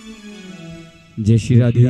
जय श्री राधे।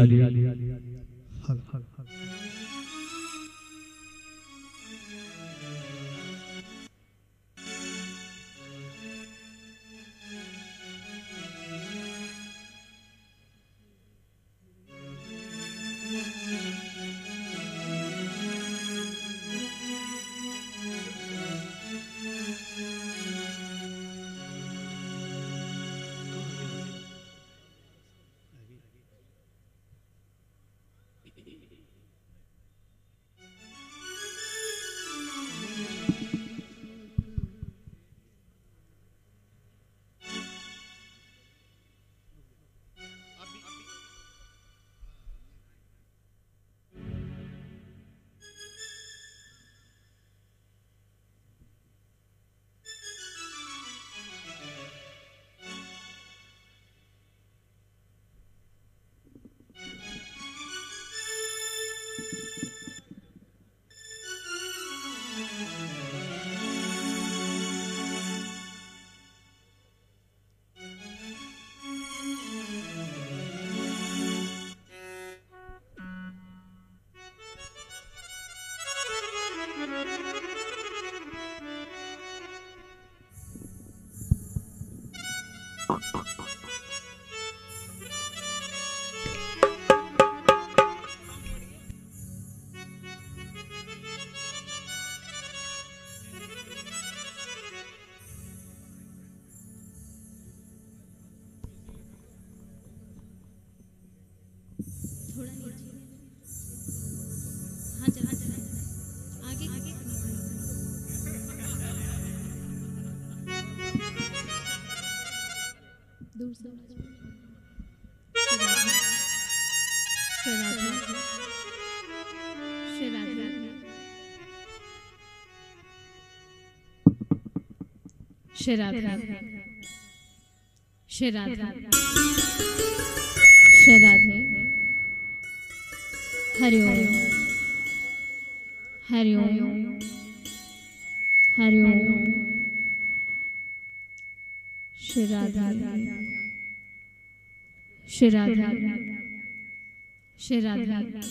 श्री राधे श्री राधे श्री राधे। हरि ओम हरि ओम हरि ओम। श्री राधे श्री राधे श्री राधे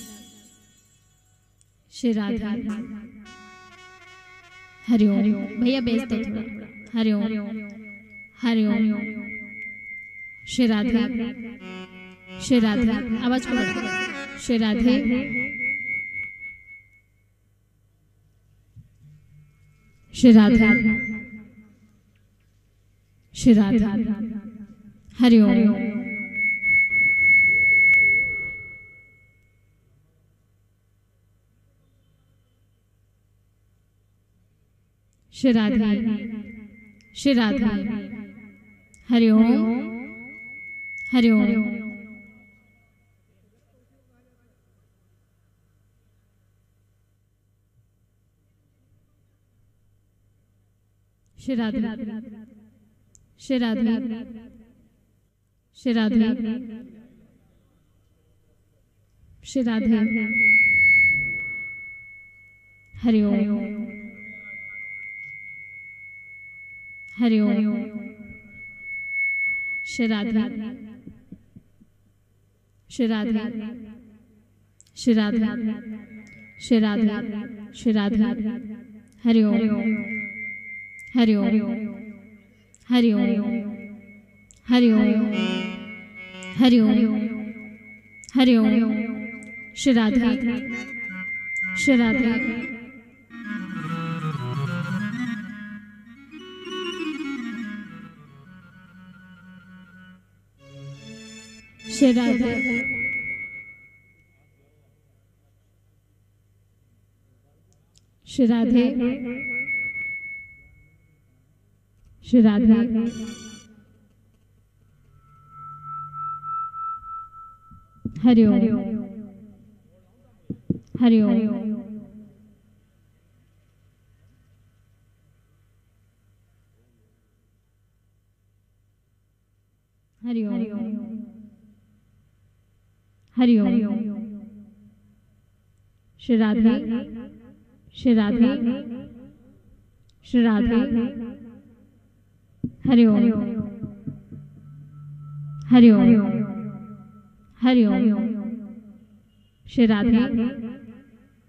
श्री राधे। हरि ओम। भैया बेच दो थोड़ा। हरि ओम हरि ओम। श्री राधे श्री राधे। आवाज को बढ़ाओ। श्री राधे श्री राधे श्री राधे। हरि ओम श्री राधे श्री राधे। हरि ओम हरि ओम। श्री राधे श्री राधे श्री राधे श्री राधे। हरि ओम हरि ओम। श्री राधे श्री राधे श्री राधे श्री राधे श्री राधे। हरि ओम हरि ओम हरि ओम हरि ओम हरि ओम हरि ओम। श्री राधे श्री राधे श्री राधे श्री राधे श्री राधे। हरि ओम हरि ओम हरि ओम हरि ओम। श्री राधे श्री राधे श्री राधे। हरि ओम हरि ओम हरिओम। श्री राधे,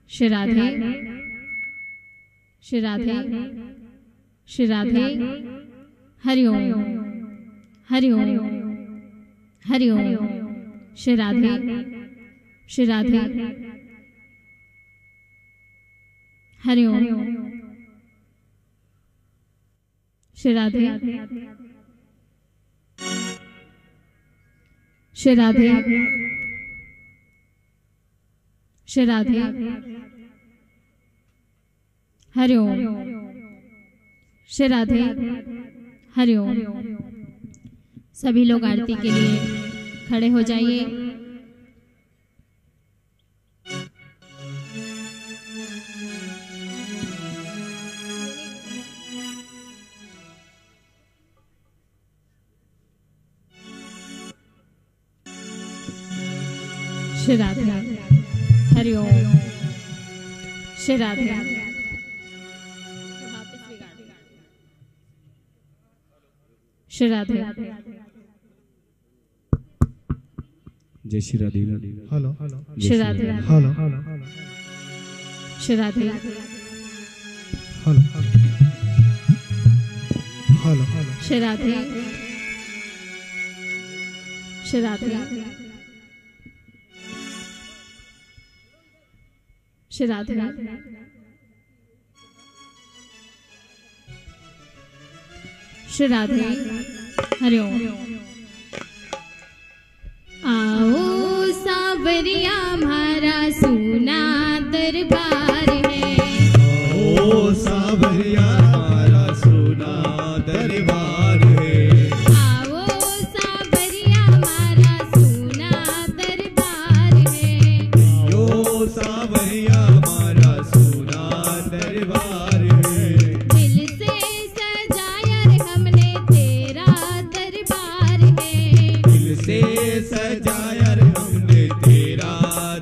श्री राधे, श्री राधे, श्री राधे। हरिओम, हरिओम, हरिओम। श्री राधे, श्री राधे, हरिओम। श्री राधे, श्री राधे, श्री राधे। हरिओम, श्री राधे, हरिओम। सभी लोग आरती के लिए खड़े हो जाइए। श्री राधे, हरिओम। श्री राधे। श्री राधे। जय Shri Radhe. Hello. Shri Radhe. Hello. Shri Radhe. Hello. Hello. Shri Radhe. Shri Radhe. Shri Radhe. Shri Radhe, Hariom. आओ सावरिया हमारा सुना दरबार है। ओ सावरिया हमारा सुना दरबार है। आओ सावरिया हमारा सुना दरबार है। यो सावरिया हमारा सुना दरबार है। दिल से सजाया रे हमने तेरा दरबार है। दिल से सजाया रे हमने तेरा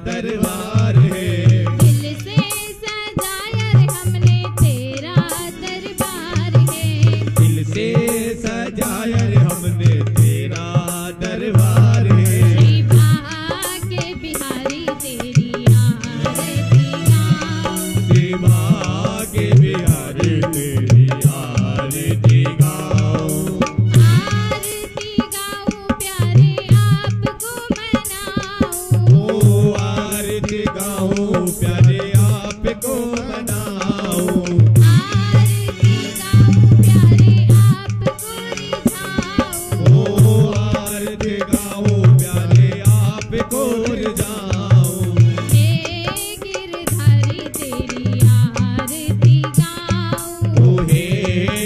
दरबार है। दिल से सजाया रे हमने तेरा दरबार है। दिल से सजाया रे हमने तेरा दरबार है। श्री भाग्य बिहारी तेरी आरती गाऊं। श्री भाग्य बिहारी तेरी आरती गाऊं। आरती गाऊं प्यारे आपको मनाऊं। ओ आरती गाऊं प्यारे आपको मनाऊं। आरती गाऊं प्यारे आपको रिझाऊं। ओ आरती गाऊं प्यारे आपको रिझाऊं। हे गिरधारी तेरी आरती गाऊं। ओ हे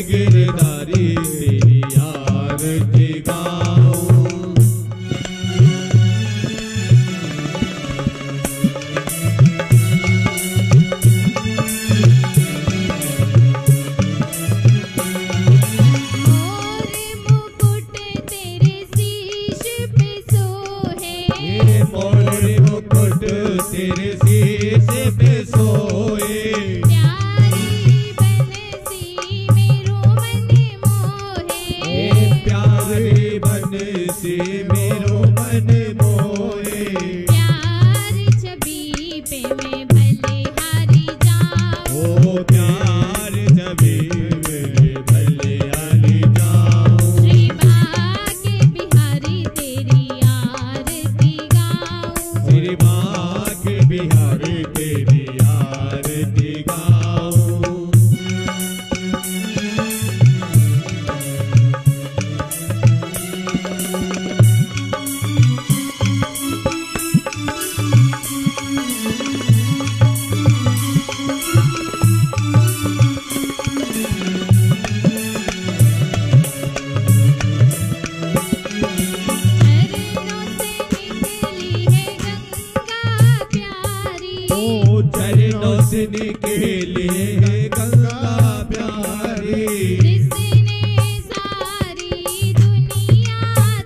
गिरधारी तेरी आरती गाऊं। मोर मुकुट तेरे शीश पे सोहे। ये मोर मुकुट तेरे शीश पे सोए। प्यारी बनसी मेरो मन मोहे। ए प्यारी बनसी मेरो मन मोए। प्यार छवि पे मैं बलिहारी जाऊं। ओ प्यार जबी मेरे बलिहारी जाऊं। श्री भाग्य बिहारी तेरी आरती गाऊं। श्री भाग्य बिहारी तेरी आरती गाऊं। चरणों से निकली है गंगा प्यारी। ओ चरणों से निकली है गंगा प्यारी। जिसने सारी दुनिया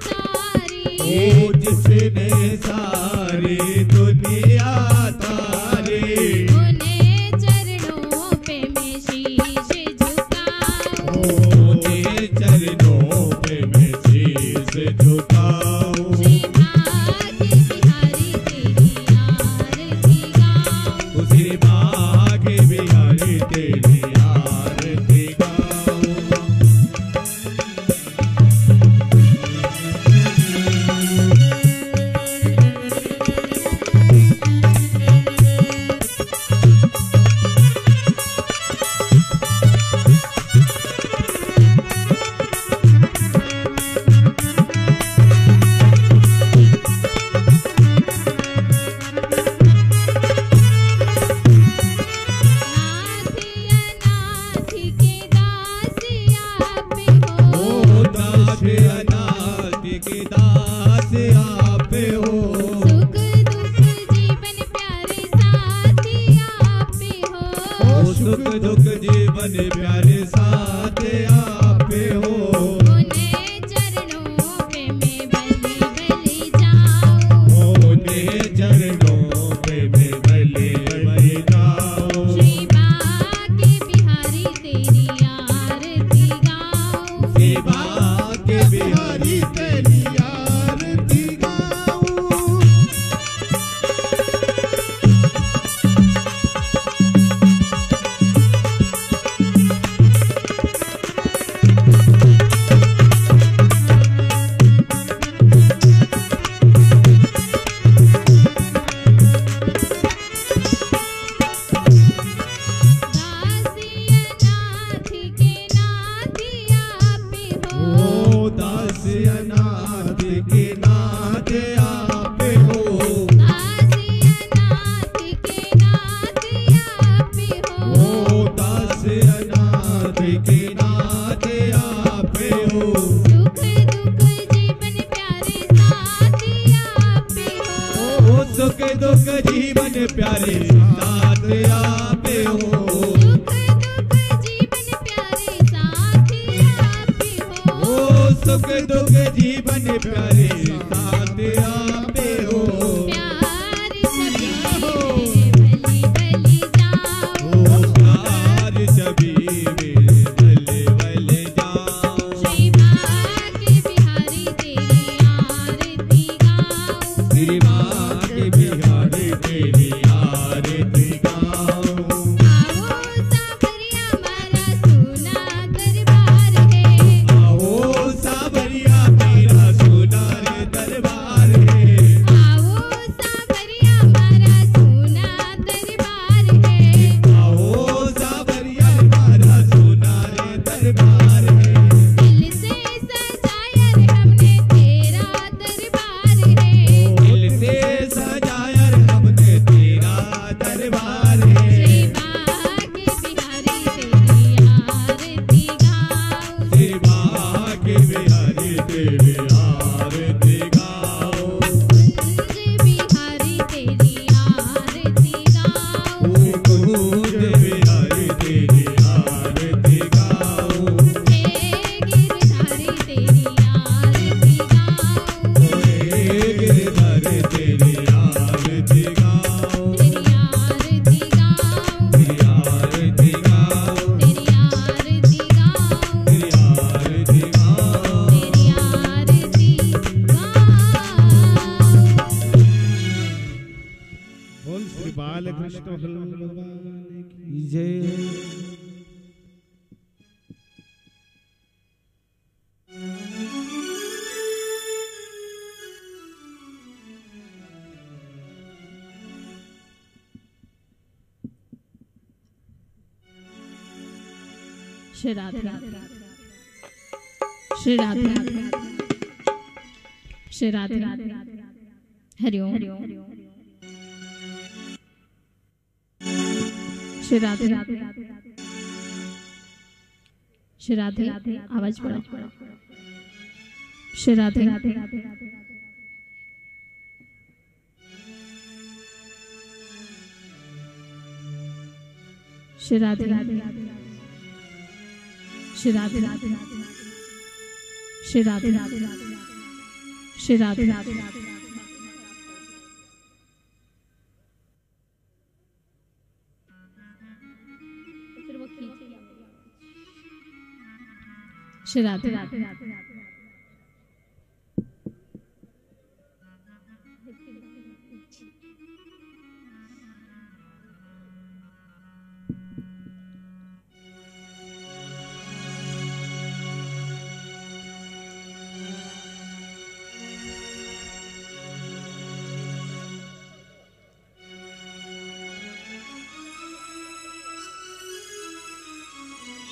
तारी। ओ जिसने सारी दुनिया तारी। उन्हें चरणों पे मैं शीश झुकाऊं। ओके चरणों पे मैं शीश झुकाऊं। श्री भाग्य के दास आप हो। सुख दुख जीवन प्यारे साथी आप हो। सुख दुख जीवन प्यारे साथ आप हो। उन्हें चरणों पे मैं बलि बलि जाऊं। उन्हें चरणों पे मैं बलि बलि जाऊं। श्री बाके बिहारी तेरी आरती गाऊं। श्री बाके बिहारी तेरी आरती गाऊं। दासी अनाथ के नाथ आप हो। दासी अनाथ के नाथ आप हो। दासी अनाथ के नाथ आप हो। सुख दुख जीवन प्यारे साथी आप हो। सुख दुख जीवन प्यारे साथ आप हो। प्यार सभी बलि बलि जाओ। प्यार सभी मेरे बलि बलि जाओ। श्री बाके बिहारी तेरी आरती गाऊं। श्री बाके बिहारी तेरी आरती गाऊं। आओ सावरिया हमारा सोना दरबार है। आओ सावरिया मेरा सोना रे दरबार है। आओ सावरिया हमारा सोना दरबार है। आओ सावरिया हमारा सोना रे दरबार है। दिल से सजाया रे हमने तेरा दरबार है। दिल से सजाया रे हमने तेरा दरबार है। श्री बाके बिहारी तेरी आरती गाऊं। श्री बाके बिहारी तेरी आरती गाऊं। कुंज बिहारी तेरी आरती गाऊं। कुंज बिहारी तेरी आरती गाऊं। हे गिरधारी तेरी आरती गाऊं। ओए गिरधर तेरी आरती गाऊं। तेरी आरती गाऊं। तेरी आरती गाऊं। तेरी आरती गाऊं। तेरी आरती गाऊं। तेरी आरती गाऊं। बोल श्री बालकृष्ण भगवान की जय। श्री राधे श्री राधे श्री राधे हरिओम श्री राधे श्री राधे आवाज बढ़ा श्री राधे श्री राधे श्री राधे श्री राधे श्री राधे श्री राधे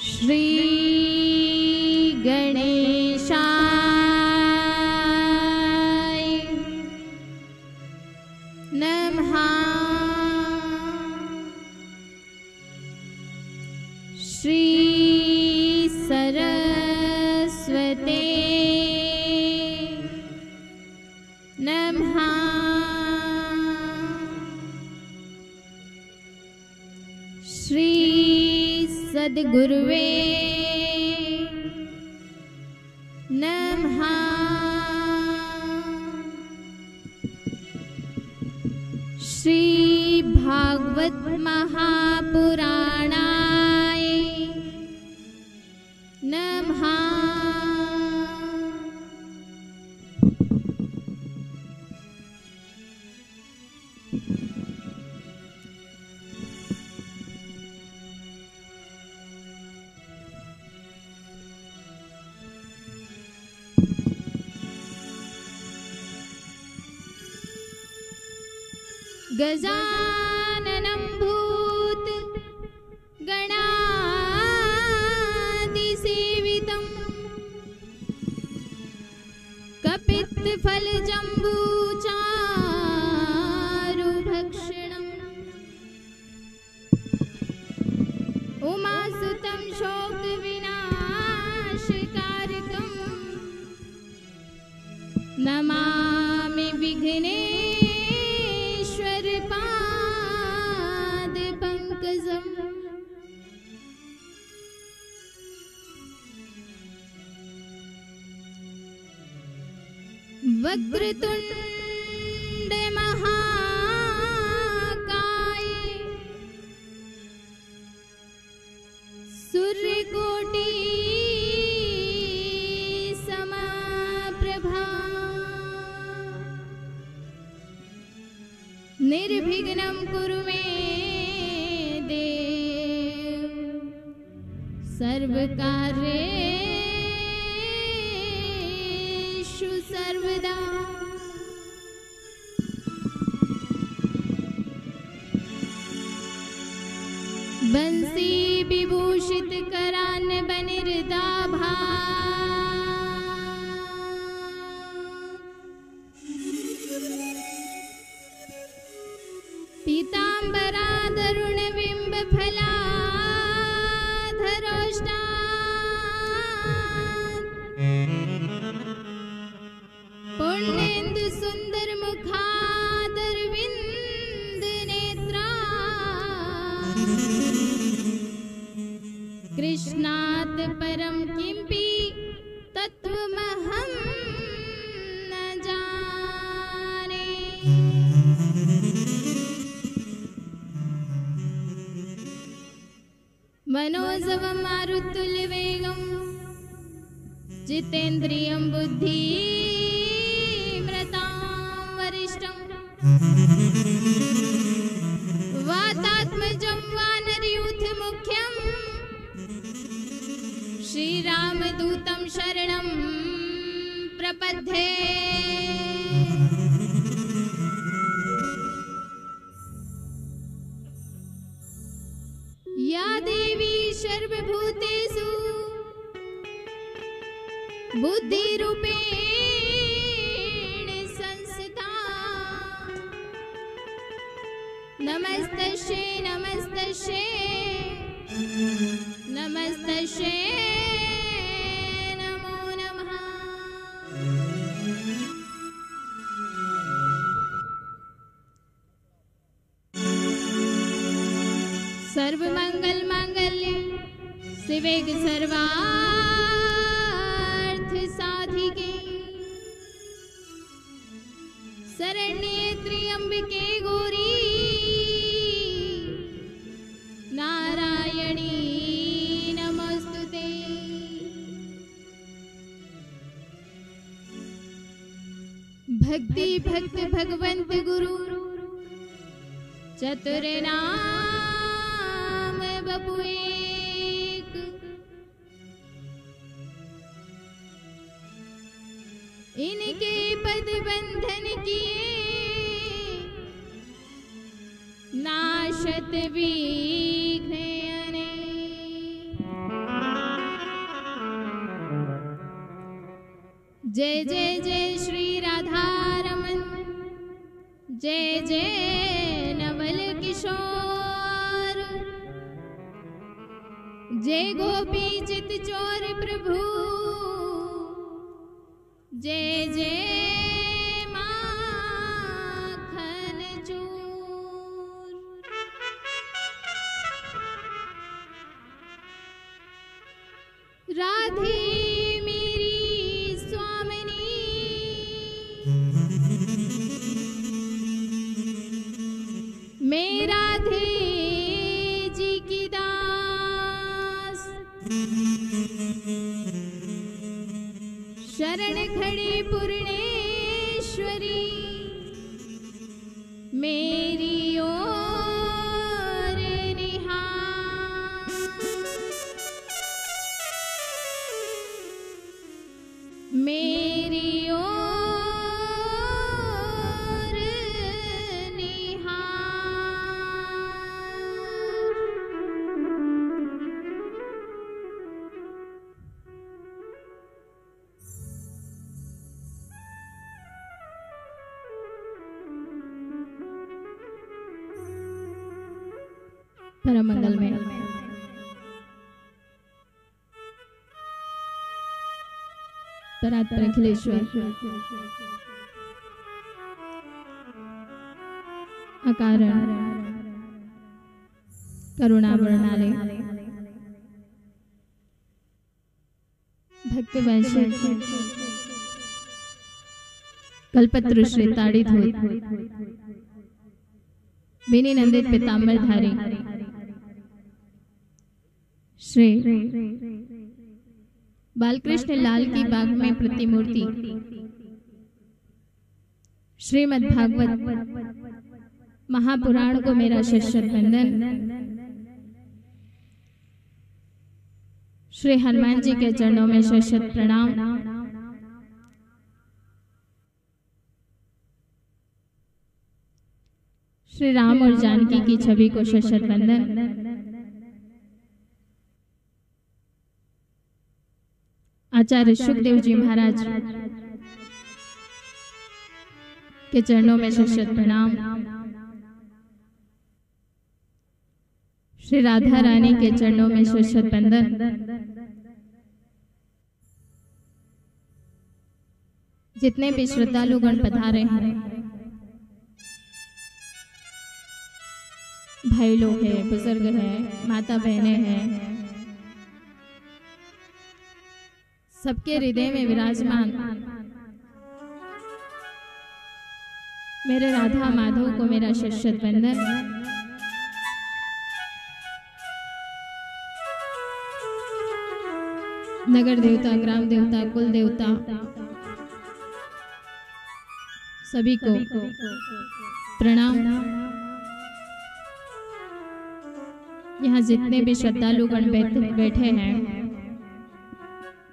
श्री गणेशाय नमः श्री सरस्वते सद्गुरुवे नमः। श्री भागवत महापुराणाय नमः। गजाननं भूत गणादिसेवितं कपित्थफलजम्बूचारुभक्षणम् उमासुतं शोकविनाशकारकं नमामि विघ्नेश्वर पादपङ्कजम्। वक्रतुण्ड महाकाय सूर्यकोटि समप्रभा निर्विघ्नं कुरु मे देव सर्वकार्येषु सर्वदा। बंसी विभूषित करान बनिर्दाभा पीतांबरादरुण बिंब फलाधरोष्टा पुण्येन्दु सुंदर मुखादरविंद नेत्रा कृष्णात् परं किंपि तत्त्वमहं न जाने। मनोजवं मारुतुल्यवेगं जितेन्द्रियं बुद्धिमतां वरिष्ठं वातात्मजं वानरयूथमुख्यं श्रीरामदूतं शरणं प्रपद्ये। या देवी सर्वभूतेषु बुद्धिरूपेण संस्थिता नमस्तस्यै नमस्तस्यै नमस्तस्यै नमो नमः। सर्वमंगल मांगल्ये शिवे सर्वार्थ साधिके शरण्ये त्र्यंबके गौरी नारायणी नमस्तुते। भक्ति भक्त भगवंत गुरु चतुर नाम बपु एक। इनके पद बंधन किए नाशत विघ्न अनेक। जय जय जय श्री राधा रमन जय जय नवल किशोर जय गोपी चित चोर प्रभु जय जय माखन चोर। राधे मेरी स्वामिनी, मैं राधे जी की दास, शरण खड़ी पूर्णेश्वरी मेरी ओर निहार, मेरी ओर निहार। परम मंगल में परात्पर अखिलेश्वर अकारण करुणा वर्णालय भक्त वैश्य कल्पत्रु श्री ताड़ी धोत बिनी नंदित पीताम्बर धारी श्री बालकृष्ण लाल की बाग में प्रतिमूर्ति श्रीमद् भागवत महापुराण को मेरा शत वंदन। श्री हनुमान जी के चरणों में शत प्रणाम। श्री राम और जानकी की छवि को शत वंदन। आचार्य सुखदेव जी महाराज के चरणों में शत प्रणाम। श्री राधा रानी के चरणों में शत वंदन। जितने भी श्रद्धालुगण पधारे हैं, भाई लोग हैं, बुजुर्ग हैं, माता बहनें हैं, सबके हृदय में विराजमान मेरे राधा माधव को मेरा शत वंदन। नगर देवता, ग्राम देवता, कुल देवता सभी को प्रणाम। यहाँ जितने भी श्रद्धालुगण बैठे हैं,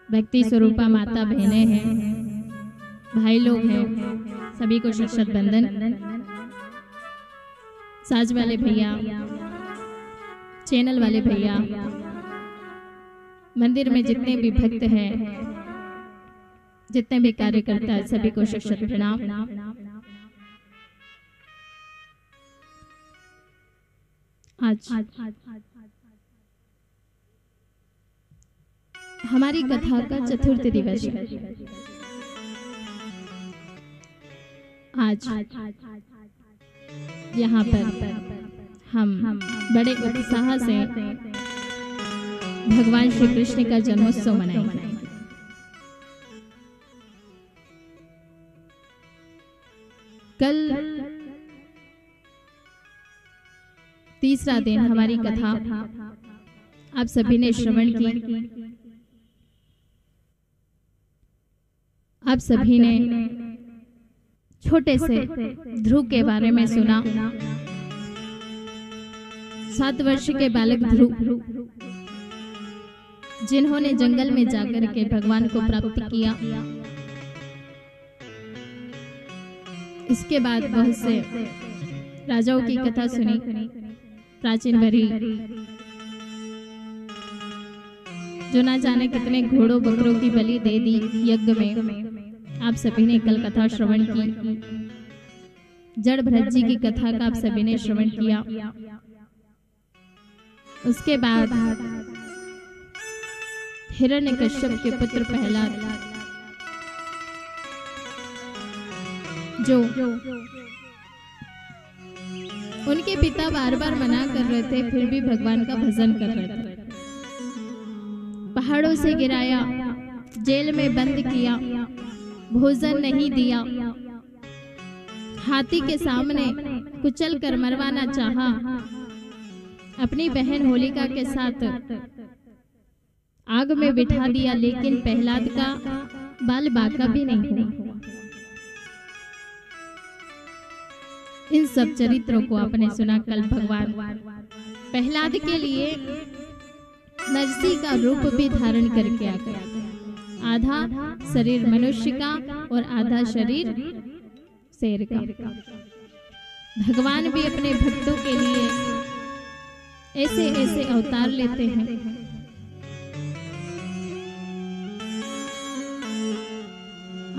भक्ति स्वरूपा माता बहनें हैं, भाई लोग हैं, सभी को शत वंदन। साज वाले भैया, चैनल वाले भैया, मंदिर में जितने भी भक्त हैं, जितने भी कार्यकर्ता हैं, सभी को शत प्रणाम। आज हमारी कथा का चतुर्थ दिवस है। आज यहाँ पर हम बड़े उत्साह से भगवान श्री कृष्ण का जन्मोत्सव मनाएंगे। कल तीसरा दिन हमारी कथा आप सभी ने श्रवण की। आप सभी ने छोटे से ध्रुव के बारे में सुना। 7 वर्ष के बालक ध्रुव जिन्होंने जंगल में जाकर के भगवान को प्राप्त किया। इसके बाद बहुत से राजाओं की कथा सुनी। प्राचीन भरी जो ना जाने कितने घोड़ों बकरों की बलि दे दी यज्ञ में। आप सभी ने कल कथा श्रवण की। जड़ भरत जी की कथा का आप सभी ने श्रवण किया। उसके बाद हिरण्यकश्यप के पुत्र प्रहलाद जो उनके पिता बार बार मना कर रहे थे, फिर भी भगवान का भजन कर रहे थे। पहाड़ों से गिराया, जेल में बंद किया, भोजन नहीं दिया, हाथी के सामने कुचल कर मरवाना चाहा, अपनी बहन होलिका के साथ आग में बिठा दिया, लेकिन प्रहलाद का बाल बांका भी नहीं हुआ। इन सब चरित्रों को आपने सुना। कल भगवान प्रहलाद के लिए नरसिंह का रूप भी धारण करके आ गया। आधा शरीर मनुष्य का और आधा शरीर शेर का। भगवान भी अपने भक्तों के लिए ऐसे ऐसे अवतार लेते हैं।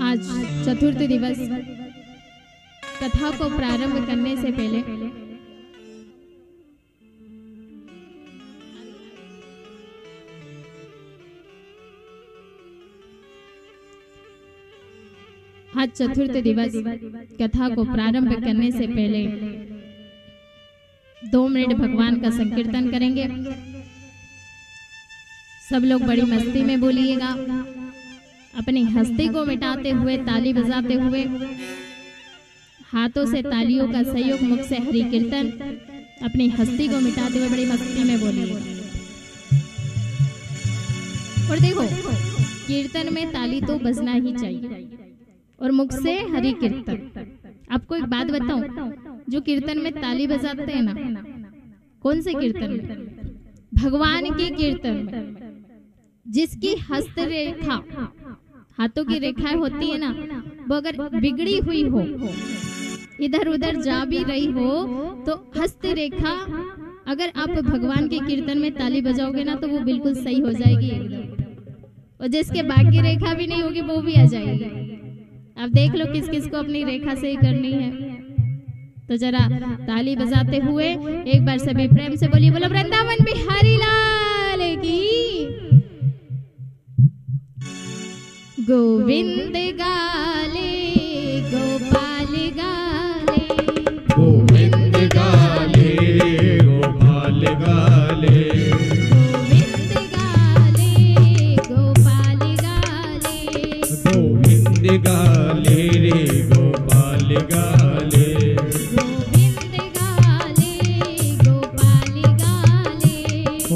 आज चतुर्थ दिवस, कथा को प्रारंभ करने से पहले आज चतुर्थ दिवस कथा को प्रारंभ करने से पहले 2 मिनट भगवान का संकीर्तन करेंगे। सब लोग बड़ी मस्ती में बोलिएगा, अपनी हस्ती को मिटाते हुए, ताली बजाते हुए, हाथों से तालियों का सहयोग, मुख से हरि कीर्तन, अपनी हस्ती को मिटाते हुए बड़ी मस्ती में बोलिएगा। और देखो, कीर्तन में ताली तो बजना ही चाहिए और मुख से हरि कीर्तन। आपको एक बात बताऊं, जो कीर्तन में ताली बजाते हैं ना, कौन से कीर्तन में? भगवान के कीर्तन में। जिसकी हस्त रेखा, हाथों की रेखाएं होती है ना, वो अगर बिगड़ी हुई हो, इधर उधर जा भी रही हो, तो हस्त रेखा अगर आप भगवान के कीर्तन में ताली बजाओगे ना, तो वो बिल्कुल सही हो जाएगी एकदम। और जिसके बाकी रेखा भी नहीं होगी, वो भी आ जाएगी। अब देख लो किस किस को अपनी रेखा से ही करनी है। तो जरा ताली बजाते हुए एक बार सभी प्रेम से बोलिए, बोलो वृंदावन बिहारी लाल की। गोविंद गाले गोपाल गाले, गोविंद गाले गोपाल गाले, गोविंद गाले गोपाल गाले, गोविंद गाले रे गोपाल गाले, गोविंद गाले गोपाल गाले,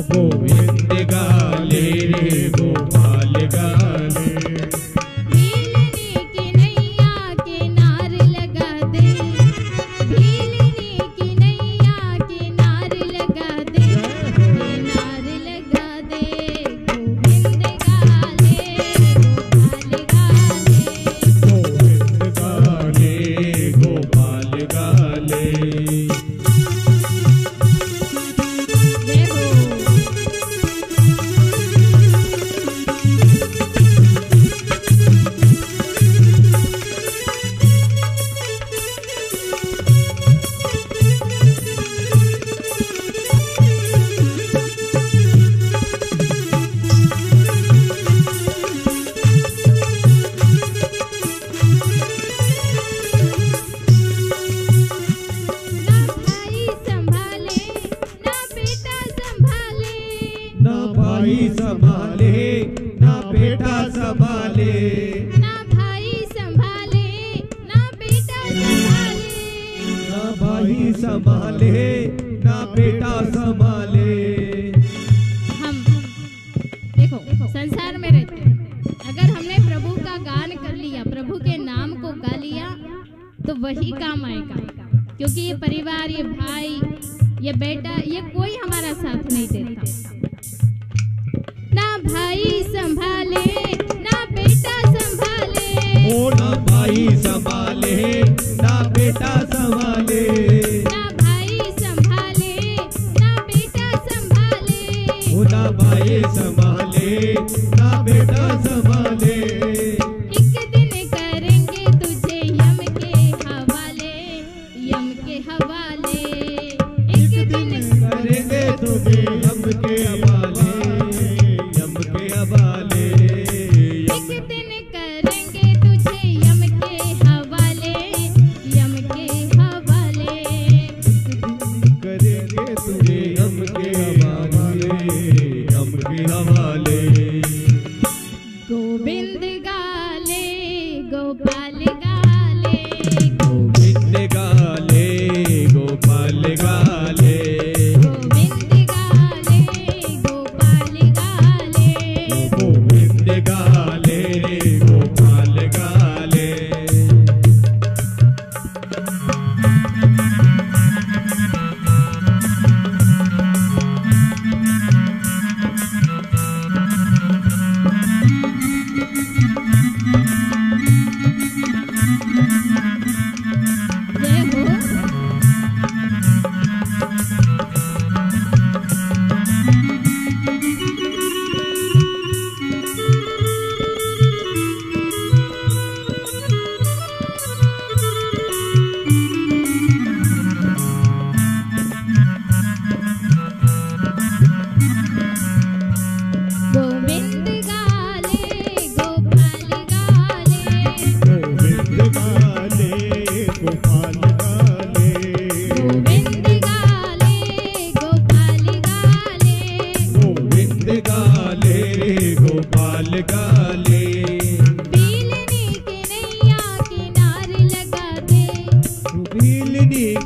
गोविंद गाले रे गोपाल गाले। भीलनी की नैया किनार लगा दे, भीलनी की नैया किनार लगा दे, किनार लगा दे। गोविंद गाले गोपाल गाले, गोविंद गाले गोपाल गाले। जय हो। ना भाई संभाले, ना बेटा संभाले, ना भाई संभाले ना बेटा संभाले, ना भाई संभाले ना बेटा संभाले। हम देखो संसार में रहते हैं, अगर हमने प्रभु का गान कर लिया, प्रभु के नाम को गा लिया, तो वही काम आएगा। क्योंकि ये परिवार, ये भाई, ये बेटा, ये कोई हमारा साथ नहीं देता। ना भाई संभाले ना बेटा संभाले, ओ ना भाई संभाले ना बेटा संभाले, ना भाई संभाले ना बेटा संभाले, ओ ना भाई संभाले ना बेटा संभाले। एक दिन करेंगे तुझे यम के हवाले, यम के हवाले, एक दिन करेंगे तुझे यम के हवाले, यम के हवाले। एक दिन करेंगे तुझे यम के हवाले, यम के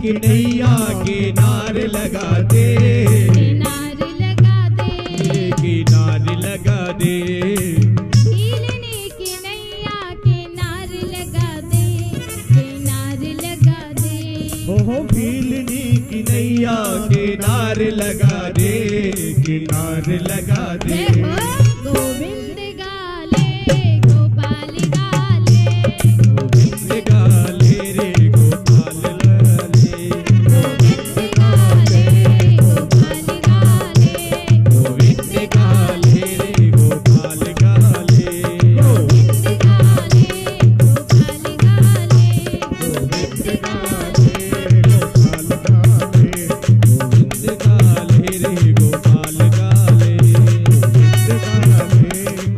की नैया किनारे लगा दे, किनारे लगा दे, किनारे लगा दे, भीलनी की नैया किनारे लगा दे, किनारे लगा दे। हो भीलनी की नैया किनारे लगा दे, किनारे लगा दे। जय हो गोविंद गाले गोपाल गाले, गोविंद गाले रे गोपाल गाले, गोविंद गाले गोपाल गाले, गोविंद गाले रे गोपाल गाले, गोविंद गाले गोपाल गाले, गोविंद गाले गोपाल गाले, गोविंद गाले रे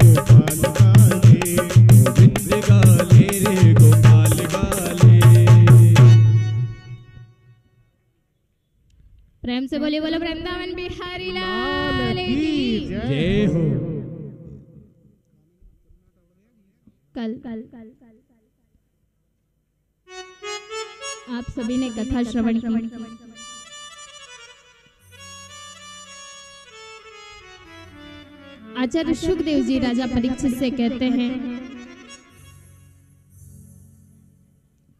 गोपाल गाले, गोविंद गाले रे गोपाल गाले। प्रेम से बोले बोलो वृंदावन बिहारी लाल की जय हो। कल आप सभी ने कथा श्रवण की। आचार्य शुकदेव जी राजा परीक्षित से कहते हैं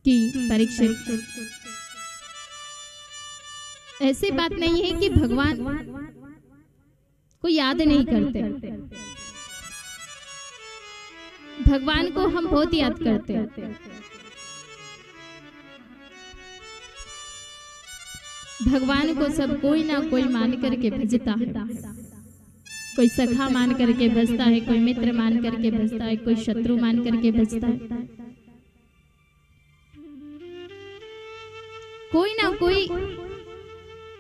कि परीक्षित, ऐसी बात नहीं है कि भगवान को याद नहीं करते, भगवान को हम बहुत याद करते हैं। भगवान को सब कोई ना कोई मान करके भजता है, कोई सखा मान करके भजता है, कोई मित्र मान करके भजता है, कोई शत्रु मान करके भजता है, कोई ना कोई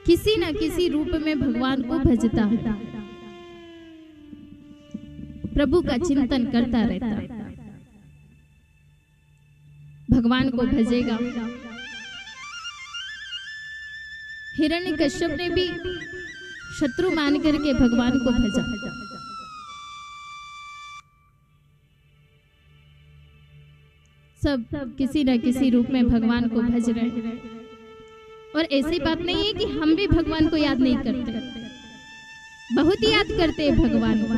किसी न किसी रूप में भगवान को भजता है, प्रभु का चिंतन करता रहता है। भगवान को भजेगा। हिरण्यकश्यप ने भी शत्रु मान करके भगवान को भजा। सब किसी न किसी रूप में भगवान को भज रहे हैं। और ऐसी बात नहीं है कि हम भी भगवान को याद नहीं करते, बहुत याद करते हैं भगवान को,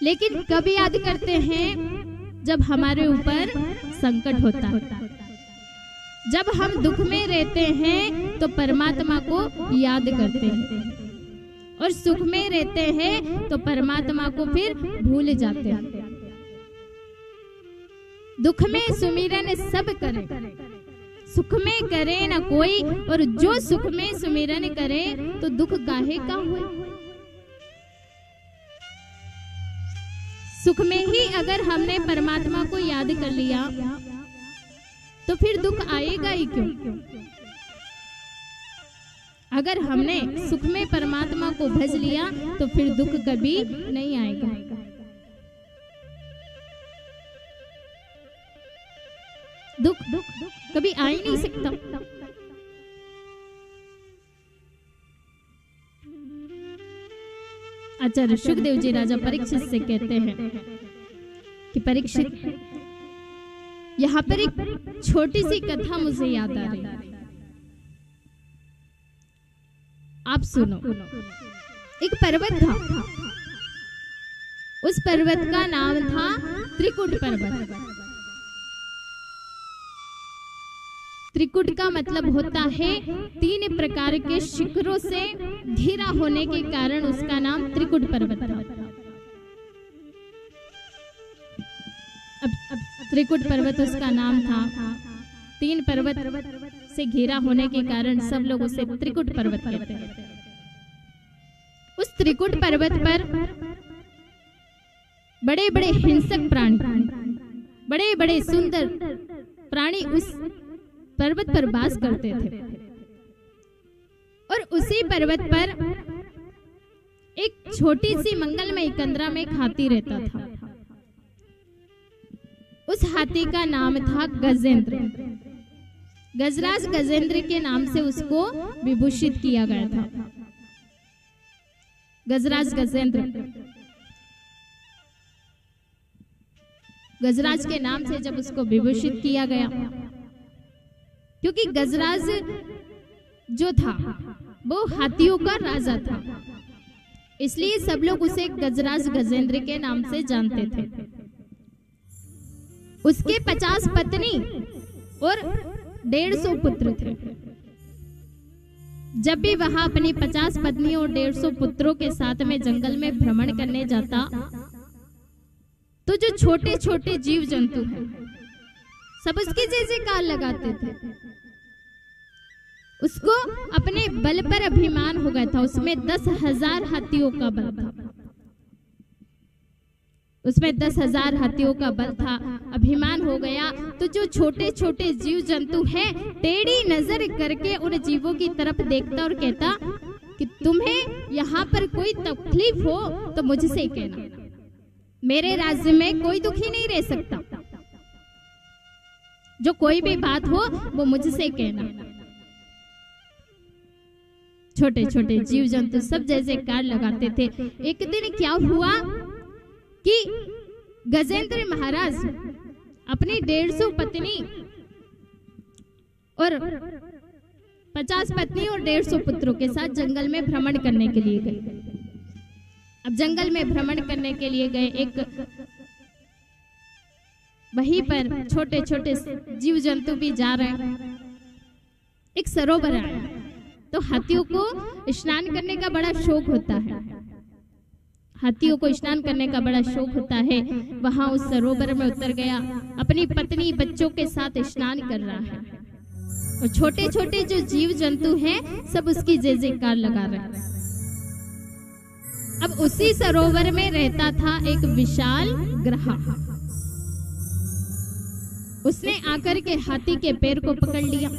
लेकिन कब याद करते हैं? जब हमारे ऊपर संकट होता है, जब हम दुख में रहते हैं तो परमात्मा को याद करते हैं, और सुख में रहते हैं तो परमात्मा को फिर भूल जाते हैं। दुख में सुमिरन सब करे, सुख में करे न कोई, और जो सुख में सुमिरन करे तो दुख काहे का हुए। सुख में ही अगर हमने परमात्मा को याद कर लिया तो फिर दुख आएगा ही क्यों? अगर हमने सुख में परमात्मा को भज लिया तो फिर दुख कभी नहीं आएगा। दुख कभी आ ही नहीं सकता। आचार्य शुकदेव जी राजा परीक्षित से कहते हैं कि परीक्षित, यहाँ पर एक छोटी सी कथा मुझे याद आ रही है, आप सुनो। एक पर्वत था, उस पर्वत का नाम था त्रिकुट पर्वत। त्रिकुट का मतलब होता है 3 प्रकार के शिखरों से घिरा होने के कारण उसका नाम त्रिकुट पर्वत था। अब त्रिकुट पर्वत उसका नाम था, 3 पर्वत से घिरा होने के कारण सब लोग उसे त्रिकुट पर्वत कहते हैं। उस त्रिकुट पर्वत पर बड़े बड़े हिंसक प्राणी, बड़े बड़े सुंदर प्राणी उस पर्वत पर वास करते थे। और उसी पर्वत पर एक छोटी सी मंगलमय कंदरा में हाथी रहता था। उस हाथी का नाम था गजेंद्र। गजराज गजेंद्र के नाम से उसको विभूषित किया गया था। गजराज गजेंद्र, गजराज के नाम से जब उसको विभूषित किया गया क्योंकि गजराज जो था वो हाथियों का राजा था, इसलिए सब लोग उसे गजराज गजेंद्र के नाम से जानते थे। उसके 50 पत्नी और 150 पुत्र थे। जब भी वहां अपनी 50 पत्नियों और 150 पुत्रों के साथ में जंगल में भ्रमण करने जाता, तो जो छोटे छोटे जीव जंतु हैं सब उसकी जय जयकार लगाते थे। उसको अपने बल पर अभिमान हो गया था। उसमें 10,000 हाथियों का बल था। उसमें 10,000 हाथियों का बल था, अभिमान हो गया। तो जो छोटे छोटे जीव जंतु हैं, टेढ़ी नजर करके उन जीवों की तरफ देखता और कहता कि तुम्हें यहाँ पर कोई तकलीफ हो तो मुझसे कहना, मेरे राज्य में कोई दुखी नहीं रह सकता। जो कोई भी बात हो वो मुझसे कहना। छोटे छोटे जीव जंतु सब जैसे कार लगाते थे। एक दिन क्या हुआ कि गजेंद्र महाराज अपनी 150 पत्नी और 50 पत्नी और 150 पुत्रों के साथ जंगल में भ्रमण करने के लिए गए। अब जंगल में भ्रमण करने के लिए गए, एक वहीं पर छोटे छोटे जीव जंतु भी जा रहे हैं। एक सरोवर आया, तो हाथियों को स्नान करने का बड़ा शौक होता है। हाथियों को स्नान करने का बड़ा शौक होता है। वहां उस सरोवर में उतर गया, अपनी पत्नी बच्चों के साथ स्नान कर रहा है और छोटे छोटे जो जीव जंतु हैं सब उसकी जय जयकार लगा रहे हैं। अब उसी सरोवर में रहता था एक विशाल ग्रहा। उसने आकर के हाथी के पैर को पकड़ लिया।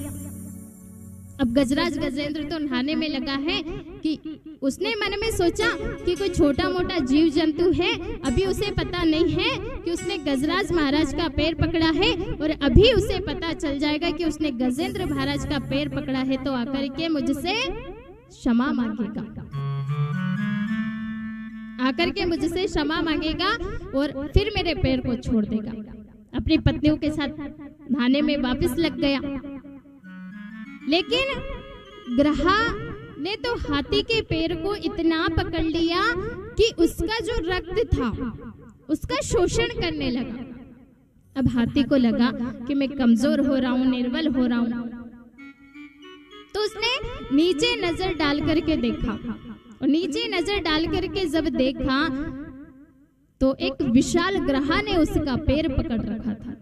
अब गजराज गजेंद्र तो नहाने में लगा है कि उसने मन में सोचा कि कोई छोटा मोटा जीव जंतु है, अभी उसे पता नहीं है कि उसने गजराज महाराज का पैर पकड़ा है, और अभी उसे पता चल जाएगा कि उसने गजेंद्र महाराज का पैर पकड़ा है तो आकर के मुझसे क्षमा मांगेगा, आकर के मुझसे क्षमा मांगेगा और फिर मेरे पैर को छोड़ देगा। अपनी पत्नियों के साथ नहाने में वापस लग गया। लेकिन ग्रहा ने तो हाथी के पैर को इतना पकड़ लिया कि उसका जो रक्त था उसका शोषण करने लगा। अब हाथी को लगा कि मैं कमजोर हो रहा हूं, निर्बल हो रहा हूं, तो उसने नीचे नजर डाल करके देखा, और नीचे नजर डाल करके जब देखा तो एक विशाल ग्रहा ने उसका पैर पकड़ रखा था।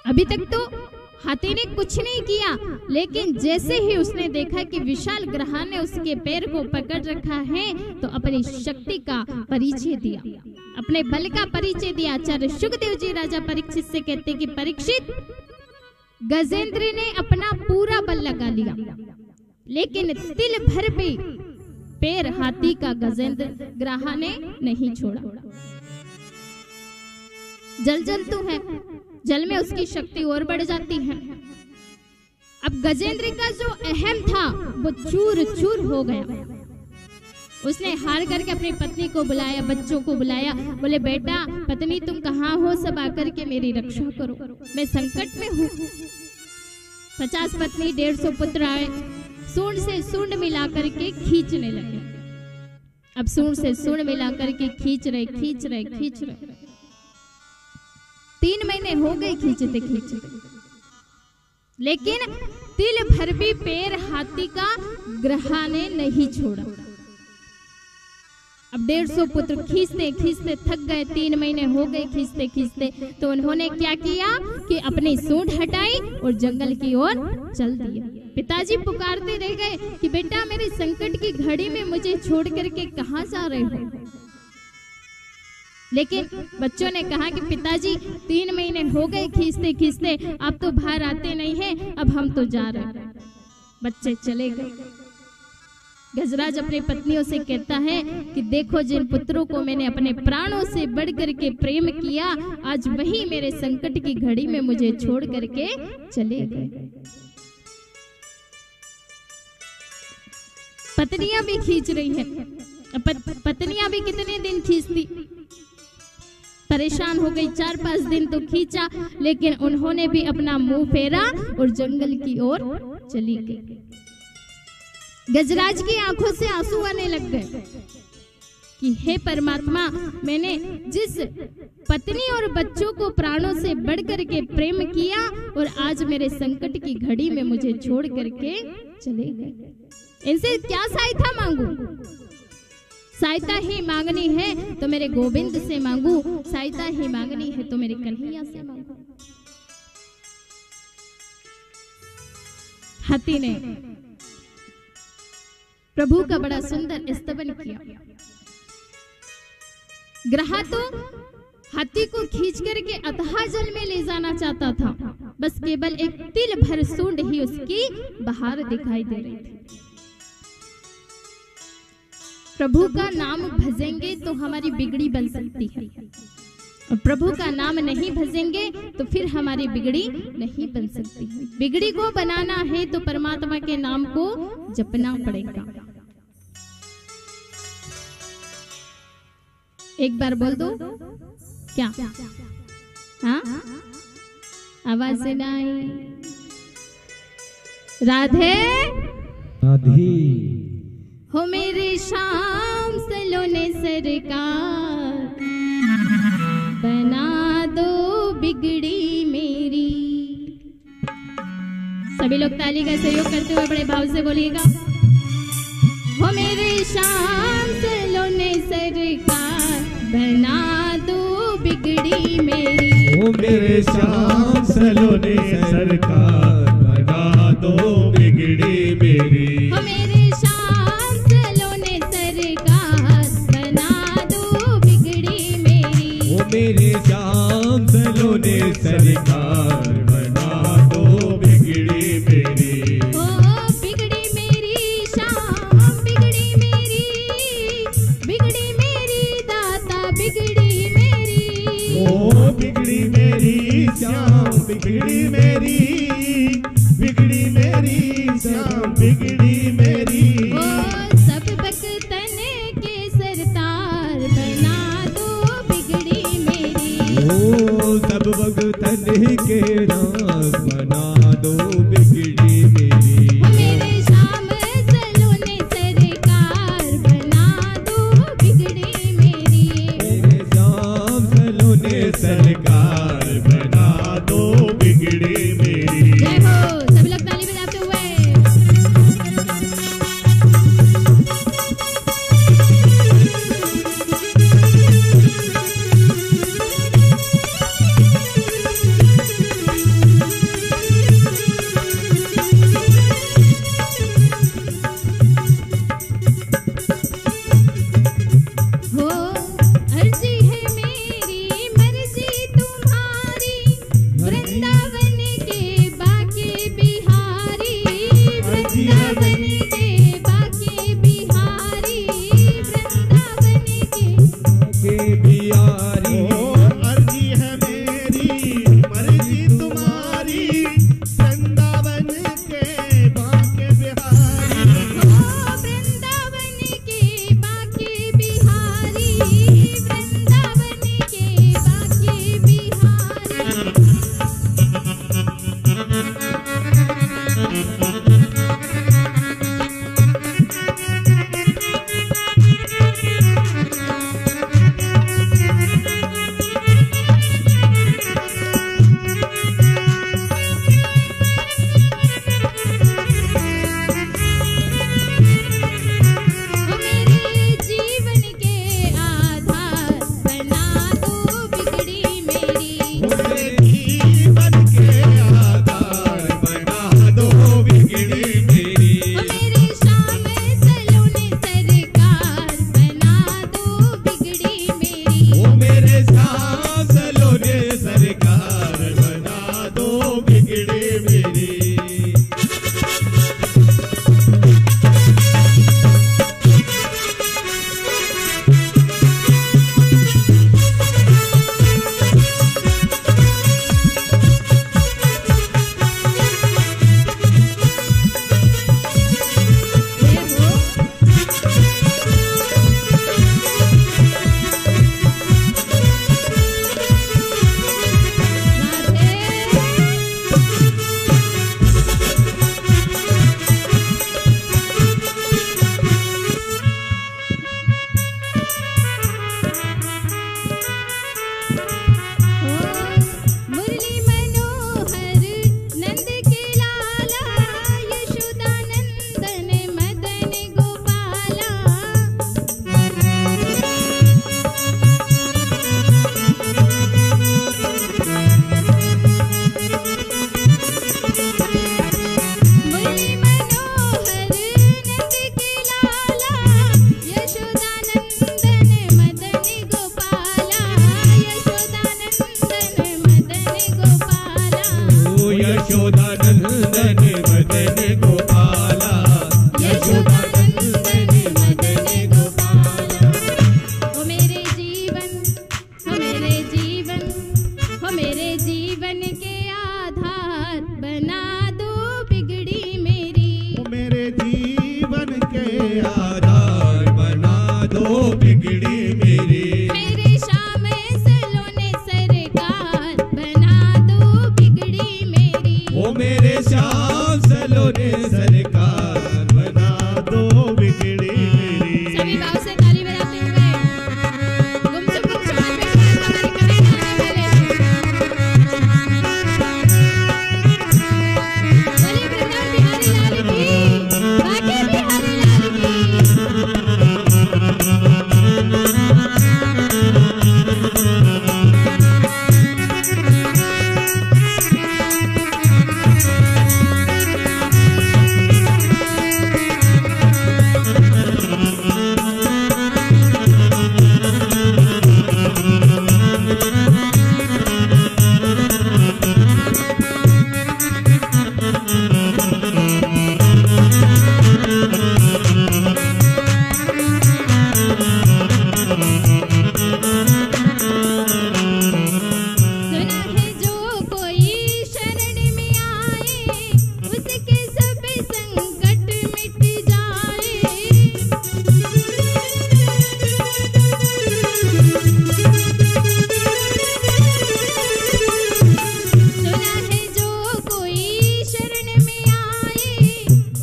अभी तक तो हाथी ने कुछ नहीं किया, लेकिन जैसे ही उसने देखा कि विशाल ग्रहा ने उसके पैर को पकड़ रखा है तो अपनी शक्ति का परिचय दिया, अपने बल का परिचय दिया। आचार्य शुकदेव जी राजा परीक्षित से कहते कि परीक्षित, गजेंद्र ने अपना पूरा बल लगा लिया, लेकिन तिल भर भी पैर हाथी का गजेंद्र ग्रहा ने नहीं छोड़ा। जल जंतु है, जल में उसकी शक्ति और बढ़ जाती है। अब गजेंद्र का जो अहम था वो चूर चूर हो गया। उसने हार करके अपनी पत्नी को बुलाया, बच्चों को बुलाया, बोले बेटा पत्नी तुम कहाँ हो, सब आकर के मेरी रक्षा करो, मैं संकट में हूँ। 50 पत्नी 150 पुत्र आए, सूंड से सूंड मिला करके खींचने लगे। अब सूंड से सूंड मिला करके खींच रहे 3 महीने हो गए खींचते खींचते, लेकिन तिल भर भी पैर हाथी का ग्रहा ने नहीं छोड़ा। अब 150 पुत्र खींचते खींचते थक गए, 3 महीने हो गए खींचते खींचते, तो उन्होंने क्या किया कि अपनी सूंड हटाई और जंगल की ओर चल दिया। पिताजी पुकारते रह गए कि बेटा मेरे संकट की घड़ी में मुझे छोड़ करके कहां जा रहे हो। लेकिन बच्चों ने कहा कि पिताजी 3 महीने हो गए खींचते खींचते, आप तो बाहर आते नहीं हैं, अब हम तो जा रहे हैं। बच्चे चले गए। गजराज अपनी पत्नियों से कहता है कि देखो जिन पुत्रों को मैंने अपने प्राणों से बढ़ करके प्रेम किया, आज वही मेरे संकट की घड़ी में मुझे छोड़ करके चले गए। पत्नियां भी खींच रही हैं। पत्नियां भी कितने दिन खींचती। परेशान हो गई। 4-5 दिन तो खींचा, लेकिन उन्होंने भी अपना मुंह फेरा और जंगल की ओर चली गई। गजराज की आंखों से आंसू आने लग गए कि हे परमात्मा, मैंने जिस पत्नी और बच्चों को प्राणों से बढ़ करके प्रेम किया और आज मेरे संकट की घड़ी में मुझे छोड़ करके चले गए। इनसे क्या सहायता मांगू? सहायता ही मांगनी है तो मेरे गोविंद से मांगू, सहायता ही मांगनी है तो मेरे कन्हैया से मांगू। हाथी ने प्रभु का बड़ा सुंदर स्तवन किया। ग्रहा तो हाथी को खींच करके अथाह जल में ले जाना चाहता था, बस केवल एक तिल भर सूंड ही उसकी बाहर दिखाई दे रही थी। प्रभु का नाम भजेंगे तो हमारी बिगड़ी बन सकती है, और प्रभु का नाम नहीं भजेंगे तो फिर हमारी बिगड़ी नहीं बन सकती है। बिगड़ी को बनाना है तो परमात्मा के नाम को जपना पड़ेगा। एक बार बोल दो क्या? हाँ, आवाज से नहीं। राधे राधे हो मेरे श्याम सलोने सरकार, बना दो बिगड़ी मेरी। सभी लोग ताली का सहयोग करते हुए बड़े भाव से बोलिएगा। हो मेरे श्याम सलोने सरकार, बना दो बिगड़ी मेरी। ओ मेरे श्याम सलोने सरकार, बना दो बिगड़ी मेरी। हो मेरे श्याम सलोने सरकार, बना दो बिगड़ी मेरी। ओ मेरे श्याम सलोने सरकार, बना दो बिगड़ी मेरी। ओ बिगड़ी मेरी श्याम, बिगड़ी मेरी दाता, बिगड़ी मेरी। ओ बिगड़ी मेरी श्याम, बिगड़ी मेरी श्याम, बिगड़ी मेरी। ओ सब भक्तन के सरतार, बना दो बिगड़ी मेरी। ओ सब भक्तन के नाम, बना दो बिगड़ी मेरी। मेरे श्याम सलोने सरकार, बना दो बिगड़ी मेरी। मेरे श्याम सलोने सरकार, बना दो बिगड़ी मेरी। जय हो, सभी लोग ताली बजाते हुए। हो अर्जी है मेरी, मर्जी तुम्हारी, वृंदावन के बाके बिहारी। वृंदावन के बाके बिहारी, वृंदावन के बिहारी। ओ अर्जी है मेरी, मर्जी तुम्हारी, वृंदावन के बाके बिहारी। हो वृंदावन के बाके बिहारी, वृंदावन के बाके बिहारी। ओ मेरे जीवन के आधार, बना दो बिगड़ी मेरी। मेरे जीवन के आधार, बना दो बिगड़ी मेरी। ओ मेरे श्याम सलोने सरकार, बना दो बिगड़ी मेरी। ओ मेरे श्याम सलोने सरकार, बना दो बिगड़ी मेरी। जय हो। यशोदानंदन मदन गोपाला, यशोदानंदन मदन गोपाला। ओ मेरे जीवन, ओ मेरे जीवन, ओ मेरे जीवन के आधार बना दो बिगड़ी मेरी। ओ मेरे जीवन के आधार बना दो बिगड़ी मेरी। मेरे श्याम सलोने सरकार बना दो बिगड़ी मेरी। ओ मेरे श्याम सलोने सरकार बना दो बिगड़ी मेरी। सभी भाव से ताली बजाते हुए गुमसुम गुमसुम में हमारे करीब आने वाले बोलिए वृंदावन बिहारी लाल की, बाके बिहारी लाल की। सुना है जो कोई शरण में आए, उसके सब संकट मिट जाए। सुना है जो कोई शरण में आए,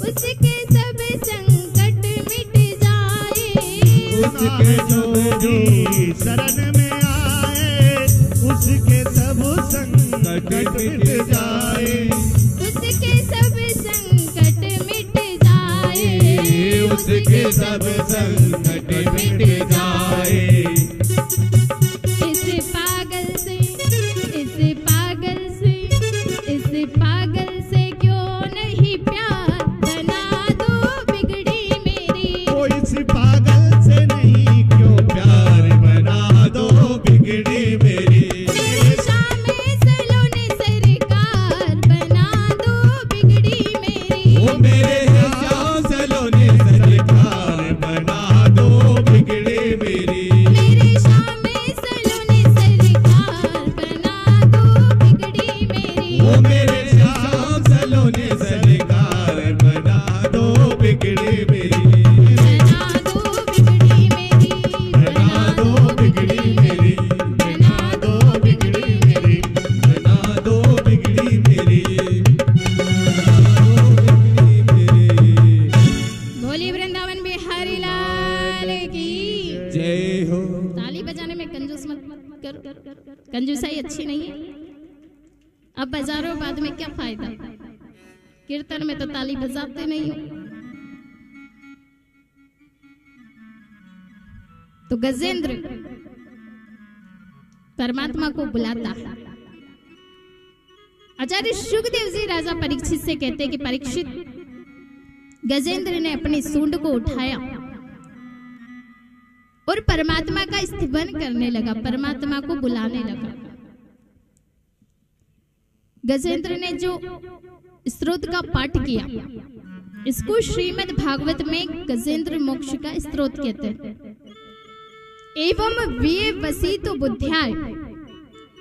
उसके सब संकट मिट जाए। उसके जो भी शरण में आए, उसके सब संकट मिट जाए। उसके सब संकट मिट जाए। उसके सब संकट मिट जाए। इस पागल से, इस पागल से, इस पागल से क्यों नहीं प्यार बना दो बिगड़ी मेरी। ओ इस पागल से नहीं क्यों प्यार बना दो बिगड़ी मेरी। मेरे श्याम सलोने सरकार बना दो बिगड़ी मेरी। ओ मेरे श्याम सलोने सरकार बना दो बिगड़ी मेरी। मेरे श्याम सलोने सरकार बना दो बिगड़ी मेरी। ओ मेरे श्याम सलोने सरकार बना दो बिगड़ी मेरी। बना दो बिगड़ी मेरी। बना दो बिगड़ी मेरी। बना दो बिगड़ी मेरी। बना दो बिगड़ी मेरी। बोली वृंदावन बिहारी लाल की। जय हो। ताली बजाने में कंजूस मत करो, कंजूसाई अच्छी नहीं है। अब बजारो बाद में क्या फायदा, कीर्तन में तो ताली बजाते नहीं हो। तो गजेंद्र परमात्मा को बुलाता है। आचार्य शुकदेव जी राजा परीक्षित से कहते हैं कि परीक्षित, गजेंद्र ने अपनी सूंड को उठाया और परमात्मा का स्तवन करने लगा, परमात्मा को बुलाने लगा। गजेंद्र ने जो स्त्रोत का पाठ किया, इसको श्रीमद् भागवत में गजेंद्र मोक्ष का स्त्रोत कहते हैं। एवं वे वसीतो बुद्ध्याय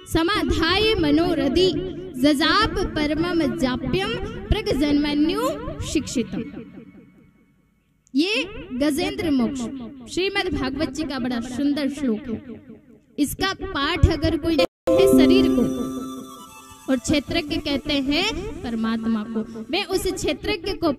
समाधाय मनोरधि जजाप परमम जाप्यम प्रगजन्मन्यु शिक्षितम। ये गजेंद्र मोक्ष श्रीमद् भागवत जी का बड़ा सुंदर श्लोक है। इसका पाठ अगर कोई है शरीर को, और क्षेत्रज्ञ कहते हैं परमात्मा को, मैं उस क्षेत्रज्ञ को